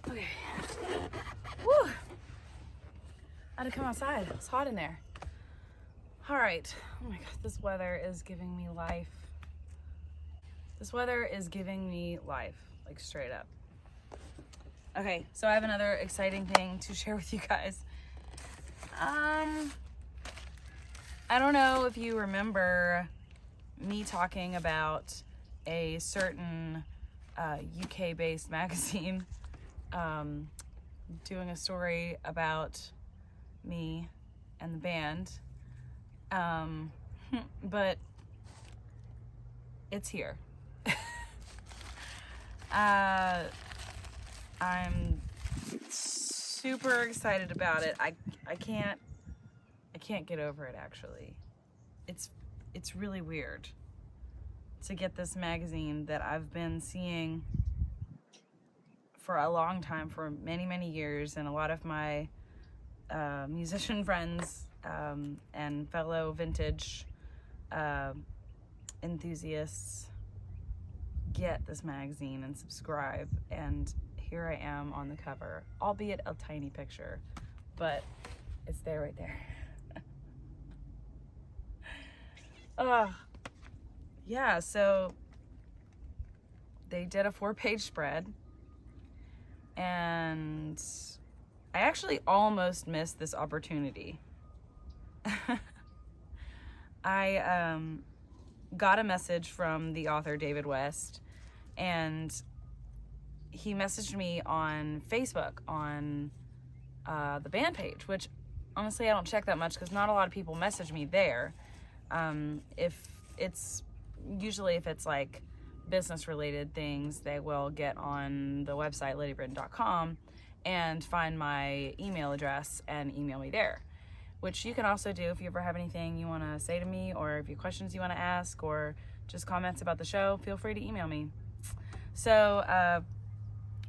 Okay. Woo! I had to come outside. It's hot in there. All right. Oh my God, this weather is giving me life. This weather is giving me life, like straight up. Okay, so I have another exciting thing to share with you guys. I don't know if you remember me talking about a certain UK-based magazine doing a story about me and the band, but it's here. I'm super excited about it. I can't get over it, actually. It's really weird to get this magazine that I've been seeing for a long time, for many years, and a lot of my musician friends and fellow vintage enthusiasts get this magazine and subscribe, and here I am on the cover, albeit a tiny picture, but it's there, right there. Yeah, so they did a 4-page spread, and I actually almost missed this opportunity. I got a message from the author David West, and he messaged me on Facebook on the band page, which honestly I don't check that much because not a lot of people message me there. If it's like business related things, they will get on the website ladybritton.com and find my email address and email me there, which you can also do if you ever have anything you want to say to me, or if you have questions you want to ask, or just comments about the show, feel free to email me. So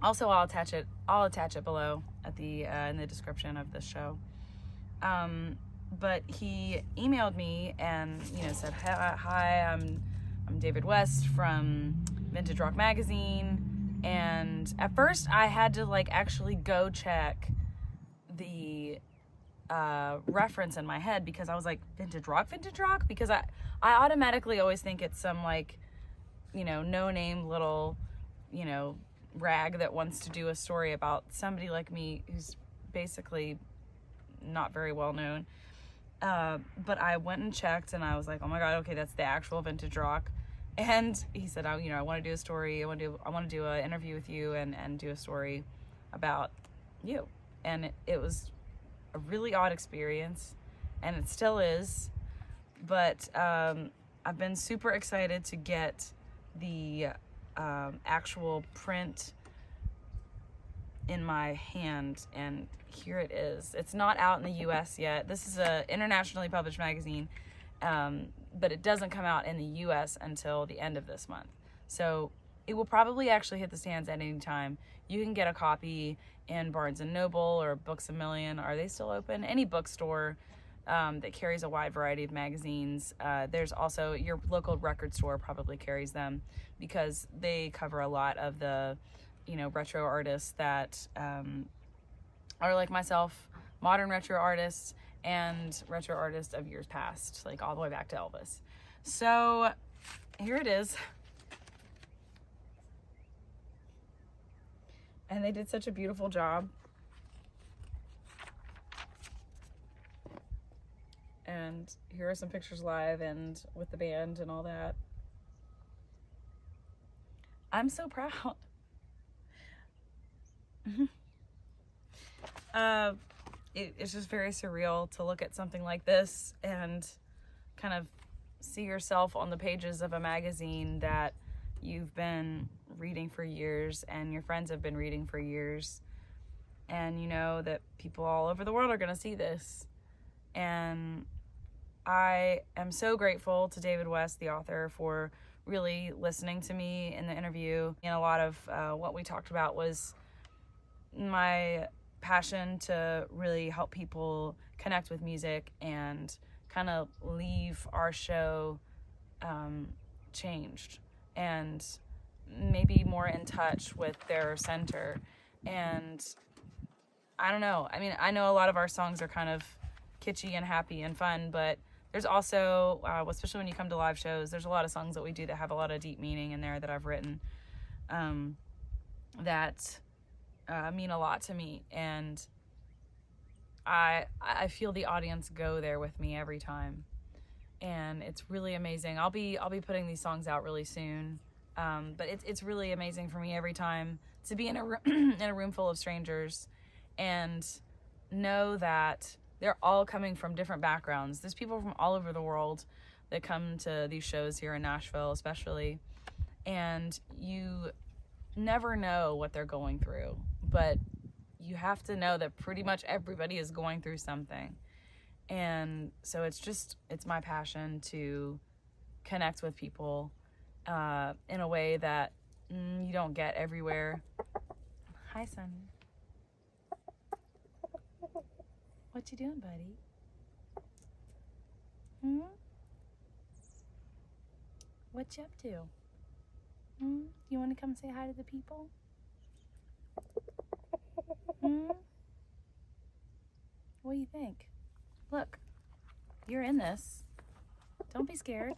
also I'll attach it below at the in the description of the show. But he emailed me and said, hi, I'm David West from Vintage Rock Magazine. And at first I had to actually go check the reference in my head, because I was like, vintage rock, because I automatically always think it's some no name little rag that wants to do a story about somebody like me who's basically not very well known. But I went and checked, and I was like, oh my God, okay, that's the actual vintage rock. And he said, I want to do a story. I want to do an interview with you and do a story about you. And it was a really odd experience, and it still is. But I've been super excited to get the actual print in my hand, and here it is. It's not out in the US yet. This is a internationally published magazine, but it doesn't come out in the US until the end of this month. So it will probably actually hit the stands at any time. You can get a copy in Barnes & Noble or Books A Million. Are they still open? Any bookstore that carries a wide variety of magazines. There's also your local record store probably carries them, because they cover a lot of the retro artists that are like myself, modern retro artists and retro artists of years past, like all the way back to Elvis. So here it is. And they did such a beautiful job. And here are some pictures live and with the band and all that. I'm so proud. It's just very surreal to look at something like this and kind of see yourself on the pages of a magazine that you've been reading for years and your friends have been reading for years, and you know that people all over the world are going to see this. And I am so grateful to David West, the author, for really listening to me in the interview. And a lot of what we talked about was my passion to really help people connect with music and kind of leave our show changed and maybe more in touch with their center And I don't know. I mean, I know a lot of our songs are kind of kitschy and happy and fun, but there's also, especially when you come to live shows, there's a lot of songs that we do that have a lot of deep meaning in there that I've written that mean a lot to me. And I feel the audience go there with me every time. And it's really amazing. I'll be putting these songs out really soon. But it's really amazing for me every time to be in a room full of strangers and know that they're all coming from different backgrounds. There's people from all over the world that come to these shows here in Nashville, especially, and you never know what they're going through, but you have to know that pretty much everybody is going through something. And so it's my passion to connect with people in a way that you don't get everywhere. Hi, Sonny. What you doing, buddy? What you up to? You want to come say hi to the people? What do you think? Look, you're in this. Don't be scared.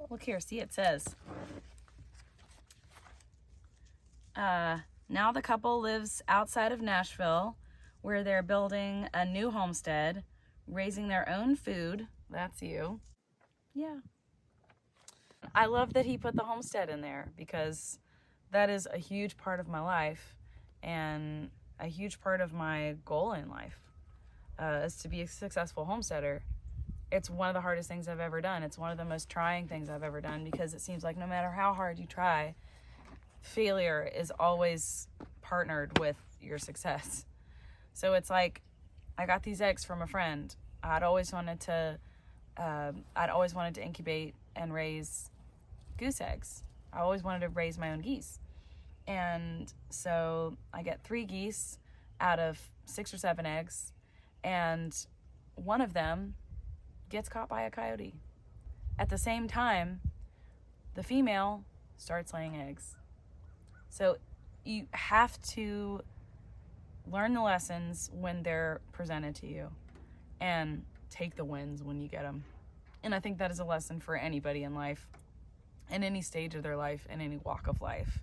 Look here, see, it says, now the couple lives outside of Nashville, where they're building a new homestead, raising their own food. That's you. Yeah. I love that he put the homestead in there because that is a huge part of my life and a huge part of my goal in life is to be a successful homesteader. It's one of the hardest things I've ever done. It's one of the most trying things I've ever done because it seems like no matter how hard you try, failure is always partnered with your success. So it's like, I got these eggs from a friend. I'd always wanted to incubate and raise goose eggs. I always wanted to raise my own geese. And so I get 3 geese out of 6 or 7 eggs, and one of them gets caught by a coyote. At the same time, the female starts laying eggs. So you have to learn the lessons when they're presented to you and take the wins when you get them. And I think that is a lesson for anybody in life, in any stage of their life, in any walk of life.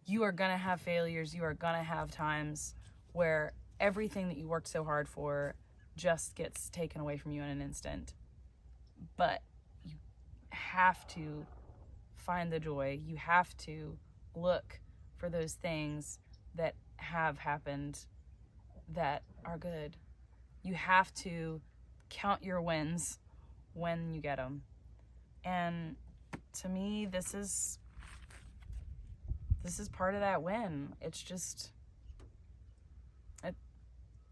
You are going to have failures. You are going to have times where everything that you worked so hard for just gets taken away from you in an instant. But you have to find the joy. You have to look for those things that have happened that are good. You have to count your wins when you get them. And to me, this is part of that win. It's just,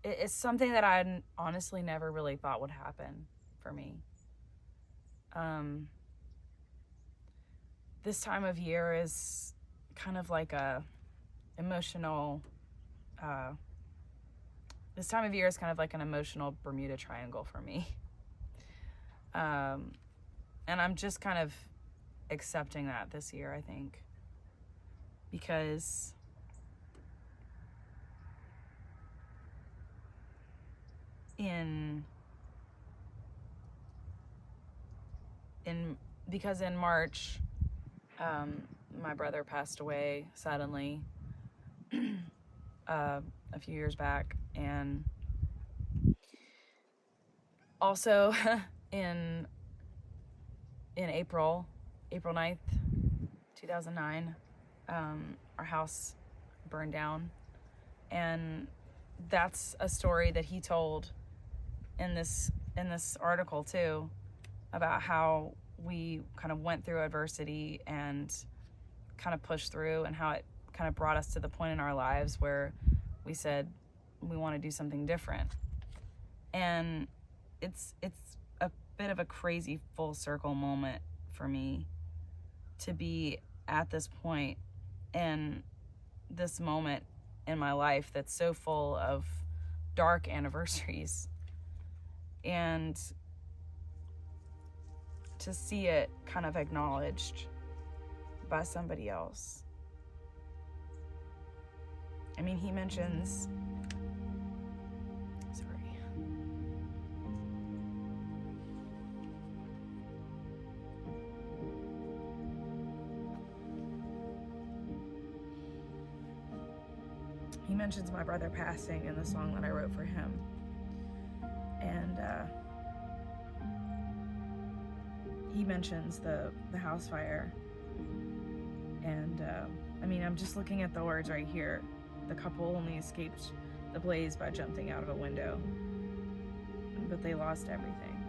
it's something that I honestly never really thought would happen for me. This time of year is kind of like this time of year is kind of like an emotional Bermuda Triangle for me. And I'm just kind of accepting that this year, I think, because in March, my brother passed away suddenly a few years back, and also in April 9th, 2009, our house burned down. And that's a story that he told in this article too, about how we kind of went through adversity and kind of pushed through, and how it kind of brought us to the point in our lives where we said we want to do something different. And it's a bit of a crazy full circle moment for me to be at this point in this moment in my life that's so full of dark anniversaries, and to see it kind of acknowledged by somebody else. I mean, he mentions, sorry. He mentions my brother passing in the song that I wrote for him. And he mentions the house fire. And I mean, I'm just looking at the words right here. The couple only escaped the blaze by jumping out of a window, but they lost everything.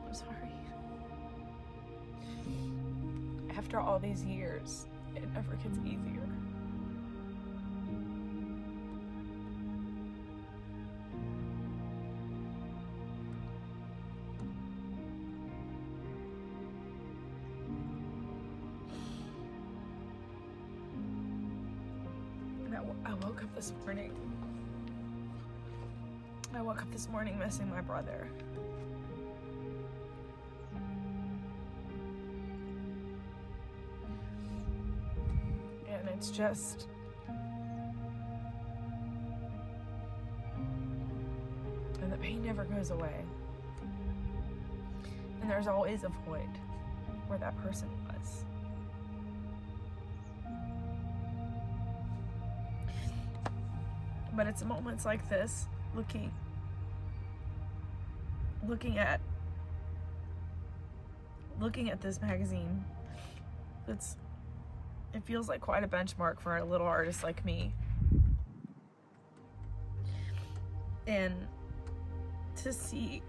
I'm sorry. After all these years, it never gets easier. I woke up this morning. I woke up this morning missing my brother. And it's just... and the pain never goes away. And there's always a void where that person was. But it's moments like this, looking at this magazine, it feels like quite a benchmark for a little artist like me. And to see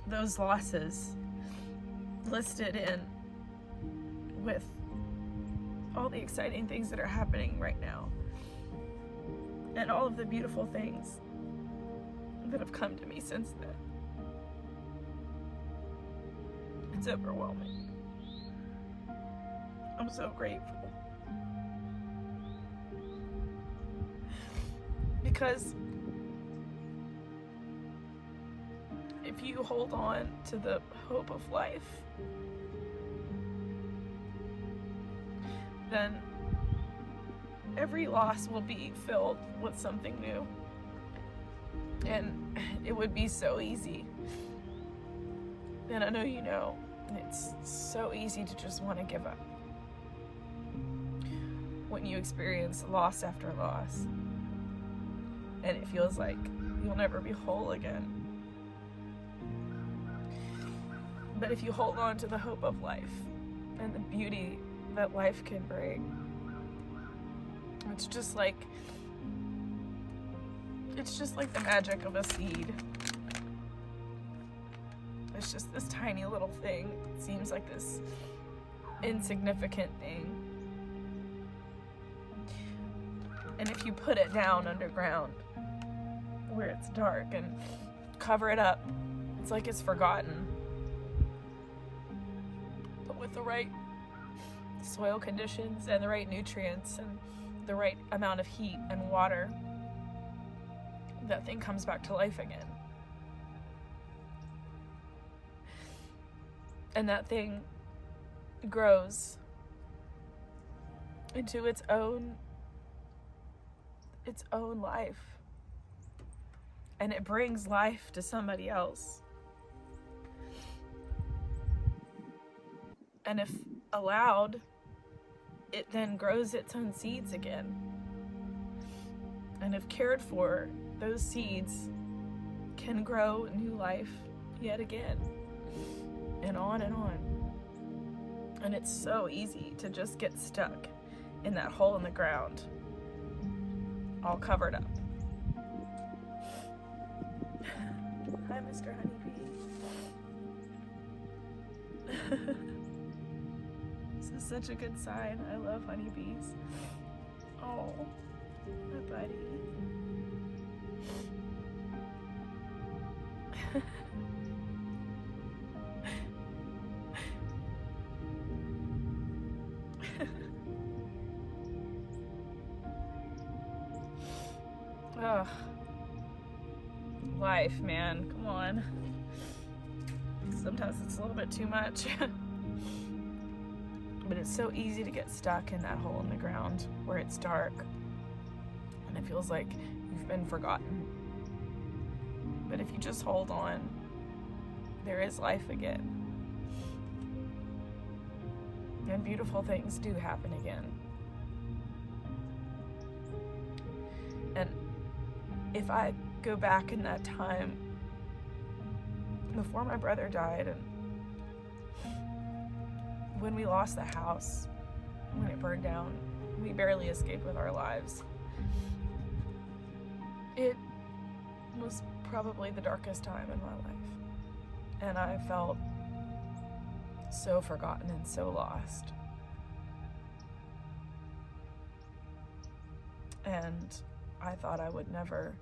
those losses listed in with all the exciting things that are happening right now, and all of the beautiful things that have come to me since then. It's overwhelming. I'm so grateful. Because if you hold on to the hope of life, then every loss will be filled with something new. And it would be so easy. And I know you know, it's so easy to just want to give up when you experience loss after loss. And it feels like you'll never be whole again. But if you hold on to the hope of life and the beauty that life can bring, it's just like the magic of a seed. It's just this tiny little thing. It seems like this insignificant thing. And if you put it down underground where it's dark and cover it up, it's like it's forgotten. But with the right soil conditions and the right nutrients and the right amount of heat and water, that thing comes back to life again. And that thing grows into its own life. And it brings life to somebody else. And if allowed, it then grows its own seeds again. And if cared for, those seeds can grow new life yet again. And on and on. And it's so easy to just get stuck in that hole in the ground, all covered up. Hi, Mr. Honeybee. This is such a good sign. I love honeybees. Oh, my buddy. Ugh. Life, man, come on. Sometimes it's a little bit too much. But it's so easy to get stuck in that hole in the ground where it's dark and it feels like you've been forgotten. But if you just hold on, there is life again. And beautiful things do happen again. And if I go back in that time before my brother died, and when we lost the house, when it burned down, we barely escaped with our lives. It was probably the darkest time in my life. And I felt so forgotten and so lost. And I thought I would never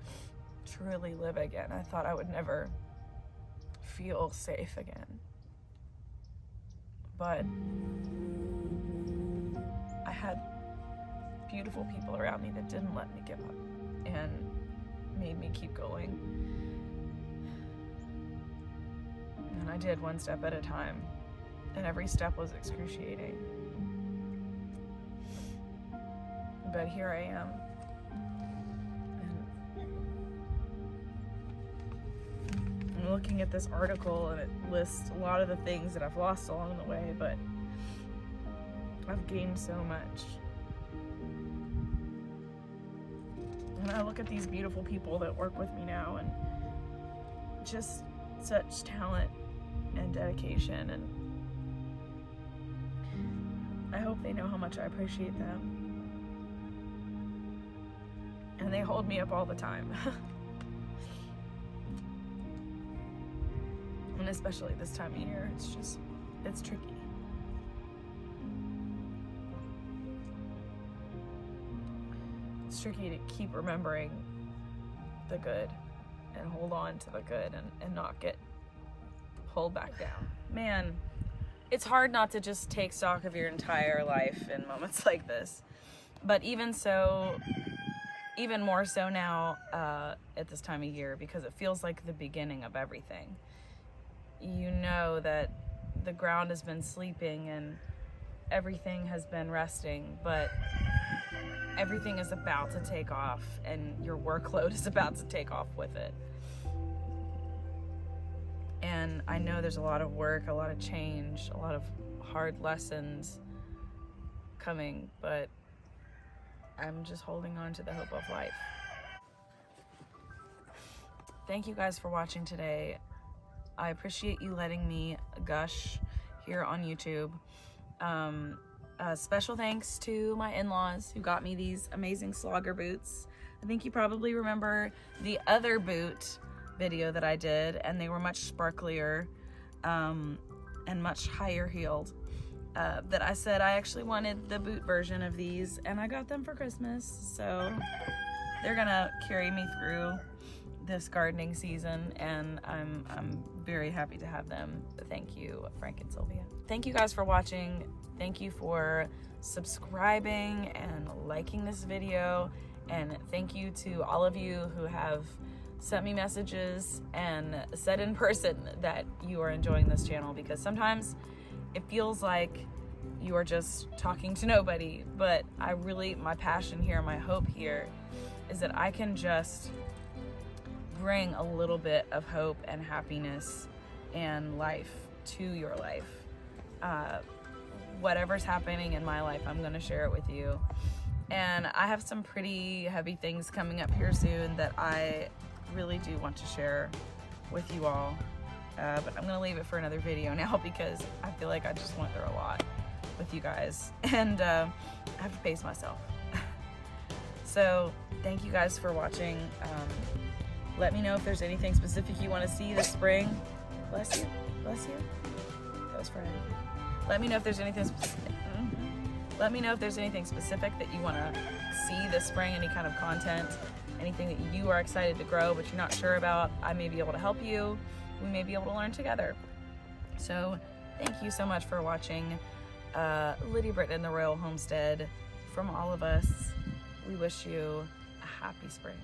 truly live again. I thought I would never feel safe again. But I had beautiful people around me that didn't let me give up and made me keep going. And I did, one step at a time. And every step was excruciating. But here I am. And I'm looking at this article, and it lists a lot of the things that I've lost along the way, but I've gained so much. And I look at these beautiful people that work with me now, and just such talent and dedication, and I hope they know how much I appreciate them. And they hold me up all the time. And especially this time of year, it's tricky. It's tricky to keep remembering the good and hold on to the good and not get pulled back down. Man, it's hard not to just take stock of your entire life in moments like this. But even so, even more so now at this time of year, because it feels like the beginning of everything. You know that the ground has been sleeping and everything has been resting, but everything is about to take off, and your workload is about to take off with it. And I know there's a lot of work, a lot of change, a lot of hard lessons coming, but I'm just holding on to the hope of life. Thank you guys for watching today. I appreciate you letting me gush here on YouTube. Special thanks to my in-laws who got me these amazing Slogger boots. I think you probably remember the other boot video that I did, and they were much sparklier and much higher heeled. That I said I actually wanted the boot version of these, and I got them for Christmas, so they're gonna carry me through this gardening season, and I'm very happy to have them. Thank you, Frank and Sylvia. Thank you guys for watching. Thank you for subscribing and liking this video, and thank you to all of you who have sent me messages and said in person that you are enjoying this channel, because sometimes it feels like you are just talking to nobody, but my passion here, my hope here is that I can just bring a little bit of hope and happiness and life to your life. Whatever's happening in my life, I'm gonna share it with you. And I have some pretty heavy things coming up here soon that I really do want to share with you all. But I'm gonna leave it for another video now, because I feel like I just went through a lot with you guys, and I have to pace myself. So thank you guys for watching. Let me know if there's anything specific you want to see this spring. Bless you, bless you. That was for him. Let me know if there's anything specific. Let me know if there's anything specific that you want to see this spring, any kind of content, anything that you are excited to grow but you're not sure about. I may be able to help you. We may be able to learn together. So thank you so much for watching Lydia Britton and the Royal Homestead. From all of us, we wish you a happy spring.